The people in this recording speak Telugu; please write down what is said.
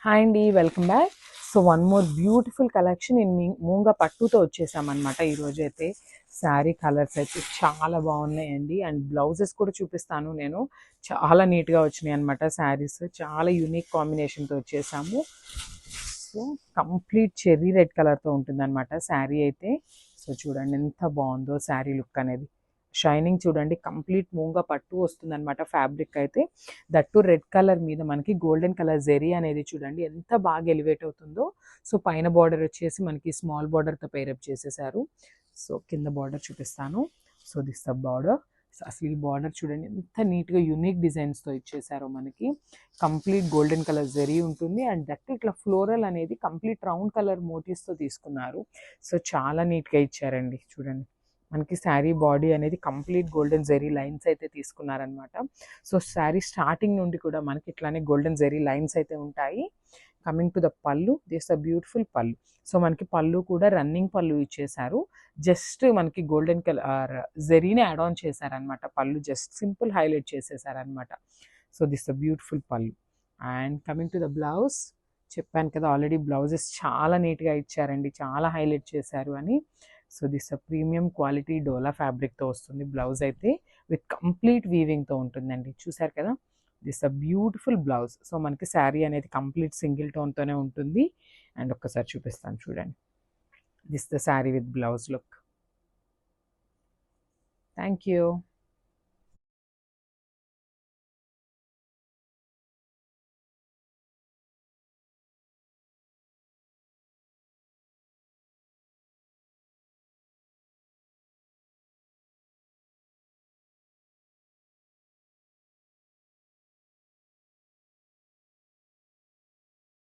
హాయ్ అండి, welcome back. So one more beautiful collection నేను మూంగా పట్టుతో వచ్చేసామన్నమాట. ఈరోజు అయితే శారీ కలర్స్ అయితే చాలా బాగున్నాయండి. అండ్ బ్లౌజెస్ కూడా చూపిస్తాను నేను. చాలా నీట్గా వచ్చినాయి అనమాట. శారీస్ చాలా యూనిక్ కాంబినేషన్తో వచ్చేసాము. సో కంప్లీట్ చెర్రీ రెడ్ కలర్తో ఉంటుంది అనమాట శారీ అయితే. సో చూడండి ఎంత బాగుందో శారీ లుక్ అనేది. షైనింగ్ చూడండి, కంప్లీట్ మూంగా పట్టు వస్తుంది అనమాట ఫ్యాబ్రిక్ అయితే. దట్టు రెడ్ కలర్ మీద మనకి గోల్డెన్ కలర్ జెరీ అనేది చూడండి ఎంత బాగా ఎలివేట్ అవుతుందో. సో పైన బార్డర్ వచ్చేసి మనకి స్మాల్ బార్డర్తో పేరప్ చేసేసారు. సో కింద బార్డర్ చూపిస్తాను. So this the border. అసలు ఈ బార్డర్ చూడండి ఎంత నీట్గా యూనిక్ డిజైన్స్తో ఇచ్చేసారో మనకి. కంప్లీట్ గోల్డెన్ కలర్ జెరీ ఉంటుంది. అండ్ దట్ ఇట్లా ఫ్లోరల్ అనేది కంప్లీట్ రౌండ్ కలర్ మోటివ్స్తో తీసుకున్నారు. సో చాలా నీట్గా ఇచ్చారండి. చూడండి మనకి శారీ బాడీ అనేది కంప్లీట్ గోల్డెన్ జెరీ లైన్స్ అయితే తీసుకున్నారనమాట. సో శారీ స్టార్టింగ్ నుండి కూడా మనకి ఇట్లానే గోల్డెన్ జెరీ లైన్స్ అయితే ఉంటాయి. Coming to the pallu, this a beautiful pallu. So మనకి పళ్ళు కూడా రన్నింగ్ పళ్ళు ఇచ్చేసారు. జస్ట్ మనకి గోల్డెన్ కలర్ జెరీని యాడ్ ఆన్ చేశారనమాట. పళ్ళు జస్ట్ సింపుల్ హైలైట్ చేసేసారనమాట. So this the beautiful pallu. And coming to the blouse, చెప్పాను కదా ఆల్రెడీ బ్లౌజెస్ చాలా నీట్గా ఇచ్చారండి, చాలా హైలైట్ చేశారు అని. సో దిస్ ప్రీమియం క్వాలిటీ డోలా ఫ్యాబ్రిక్తో వస్తుంది బ్లౌజ్ అయితే. విత్ కంప్లీట్ వీవింగ్తో ఉంటుందండి. చూసారు కదా, దిస్ బ్యూటిఫుల్ బ్లౌజ్. సో మనకి శారీ అనేది కంప్లీట్ సింగిల్ టోన్తోనే ఉంటుంది. అండ్ ఒక్కసారి చూపిస్తాను చూడండి. This the sari with blouse look. Thank you.